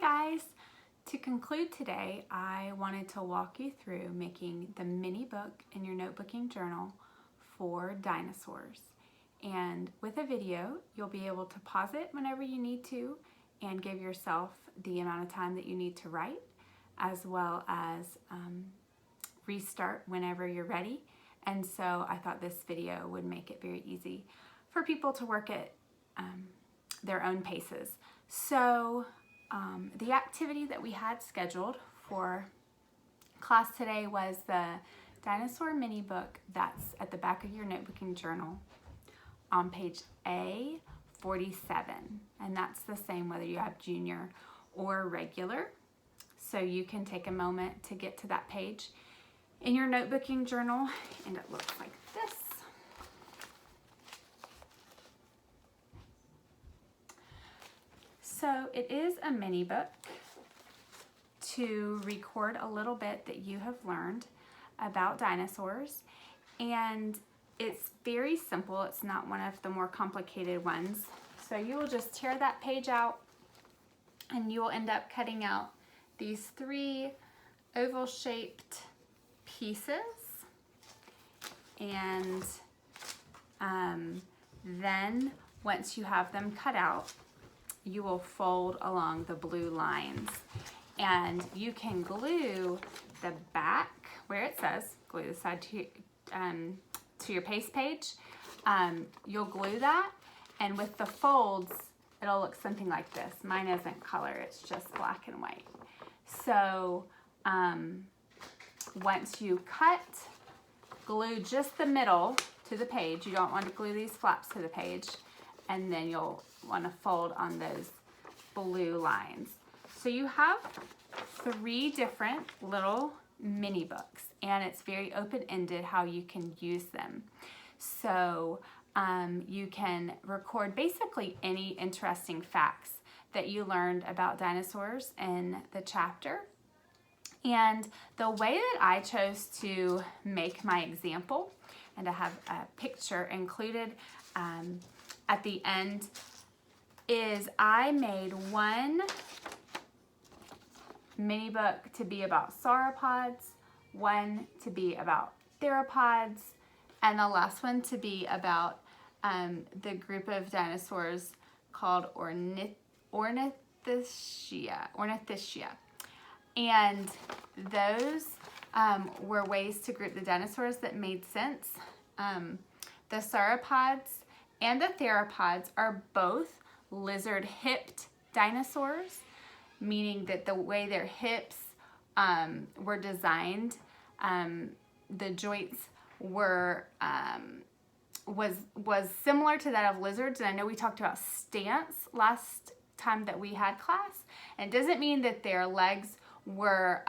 guys! To conclude today, I wanted to walk you through making the mini book in your notebooking journal for dinosaurs. And with a video, you'll be able to pause it whenever you need to and give yourself the amount of time that you need to write, as well as restart whenever you're ready. And so I thought this video would make it very easy for people to work at their own paces. So the activity that we had scheduled for class today was the dinosaur mini book that's at the back of your notebooking journal on page A47. And that's the same whether you have junior or regular. So you can take a moment to get to that page in your notebooking journal, and it looks like this. So it is a mini book to record a little bit that you have learned about dinosaurs, and it's very simple. It's not one of the more complicated ones. So you will just tear that page out and you will end up cutting out these 3 oval shaped pieces, and then once you have them cut out, you will fold along the blue lines, and you can glue the back where it says glue the side to your paste page. You'll glue that, and with the folds it'll look something like this. Mine isn't color, it's just black and white. So once you cut, glue just the middle to the page. You don't want to glue these flaps to the page, and then you'll want to fold on those blue lines. So you have 3 different little mini books, and it's very open-ended how you can use them. So you can record basically any interesting facts that you learned about dinosaurs in the chapter. And the way that I chose to make my example, and I have a picture included at the end, is I made one mini book to be about sauropods, one to be about theropods, and the last one to be about the group of dinosaurs called Ornithischia. And those were ways to group the dinosaurs that made sense. The sauropods and the theropods are both lizard-hipped dinosaurs, meaning that the way their hips were designed, the joints were was similar to that of lizards. And I know we talked about stance last time that we had class, and it doesn't mean that their legs were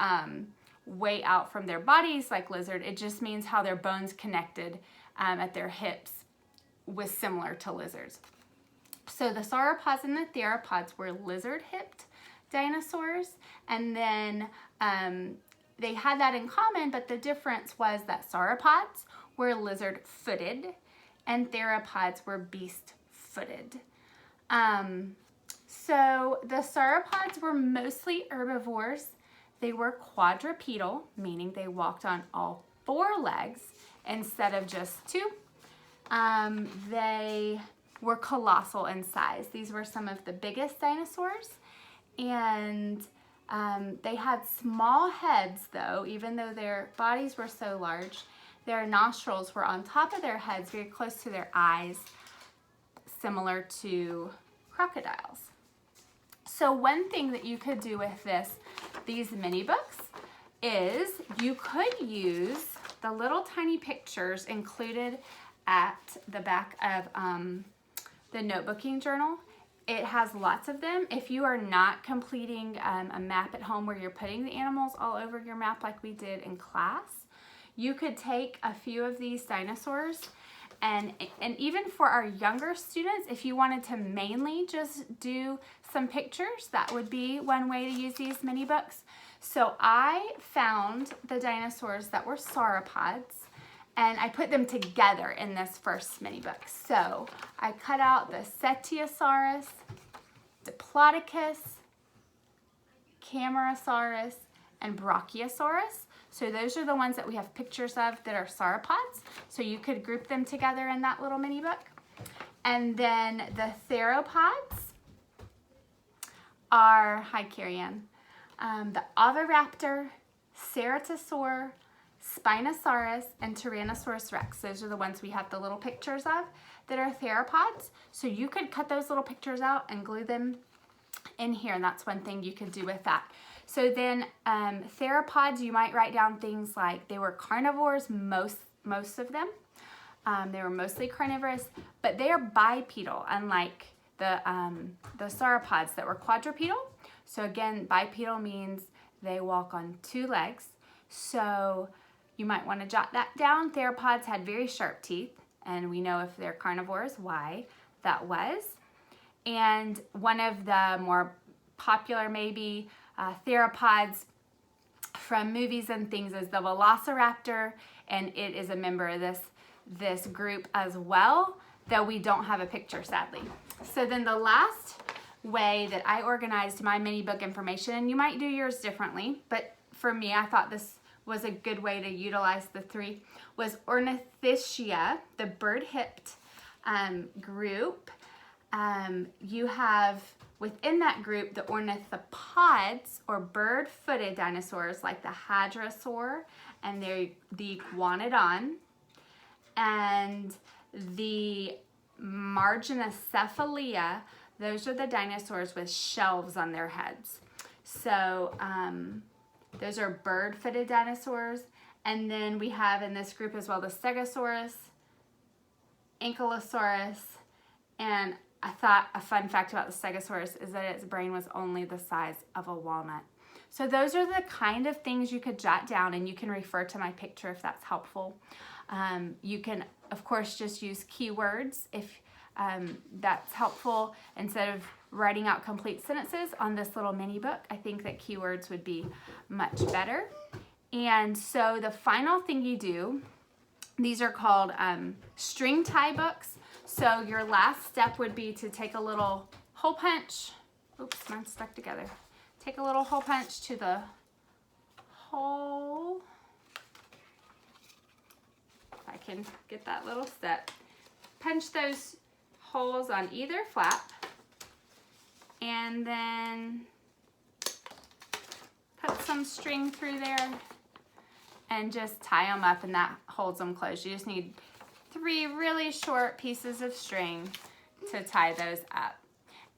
way out from their bodies like lizard. It just means how their bones connected at their hips was similar to lizards. So the sauropods and the theropods were lizard-hipped dinosaurs, and then they had that in common, but the difference was that sauropods were lizard-footed and theropods were beast-footed. So the sauropods were mostly herbivores. They were quadrupedal, meaning they walked on all 4 legs instead of just 2. They were colossal in size. These were some of the biggest dinosaurs, and they had small heads though, even though their bodies were so large. Their nostrils were on top of their heads, very close to their eyes, similar to crocodiles. So one thing that you could do with these mini books is you could use the little tiny pictures included at the back of the notebooking journal. It has lots of them. If you are not completing a map at home where you're putting the animals all over your map like we did in class, you could take a few of these dinosaurs, and even for our younger students, if you wanted to mainly just do some pictures, that would be one way to use these mini books. So I found the dinosaurs that were sauropods, and I put them together in this first mini book. So I cut out the Cetiosaurus, Diplodocus, Camarasaurus, and Brachiosaurus. So those are the ones that we have pictures of that are sauropods. So you could group them together in that little mini book. And then the theropods are, hi Carrie-Ann, the Oviraptor, Ceratosaur, Spinosaurus, and Tyrannosaurus Rex. Those are the ones we have the little pictures of that are theropods. So you could cut those little pictures out and glue them in here, and that's one thing you could do with that. So then theropods, you might write down things like they were carnivores, most of them. They were mostly carnivorous, but they are bipedal, unlike the sauropods that were quadrupedal. So again, bipedal means they walk on two legs. So you might want to jot that down. Theropods had very sharp teeth, and we know if they're carnivores why that was. And one of the more popular maybe theropods from movies and things is the Velociraptor, and it is a member of this group as well, though we don't have a picture sadly. So then the last way that I organized my mini book information, and you might do yours differently, but for me I thought this was a good way to utilize the three, was Ornithischia, the bird-hipped group. You have within that group the ornithopods, or bird-footed dinosaurs, like the hadrosaur and the iguanodon, and the marginocephalia. Those are the dinosaurs with shelves on their heads. So those are bird-footed dinosaurs. And then we have in this group as well the Stegosaurus, Ankylosaurus, and I thought a fun fact about the Stegosaurus is that its brain was only the size of a walnut. So those are the kind of things you could jot down, and you can refer to my picture if that's helpful. You can, of course, just use keywords if that's helpful. Instead of writing out complete sentences on this little mini book, I think that keywords would be much better. And so the final thing you do, these are called string tie books. So your last step would be to take a little hole punch. Oops, mine's stuck together. Take a little hole punch to the hole. If I can get that little step. Punch those holes on either flap, and then put some string through there and just tie them up, and that holds them closed. You just need 3 really short pieces of string to tie those up,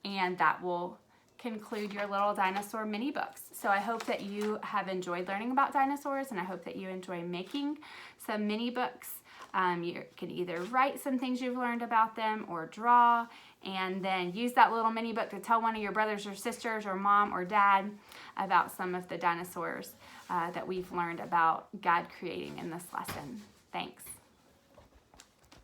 and that will conclude your little dinosaur mini books. So I hope that you have enjoyed learning about dinosaurs, and I hope that you enjoy making some mini books. You can either write some things you've learned about them or draw, and then use that little mini book to tell one of your brothers or sisters or mom or dad about some of the dinosaurs that we've learned about God creating in this lesson. Thanks.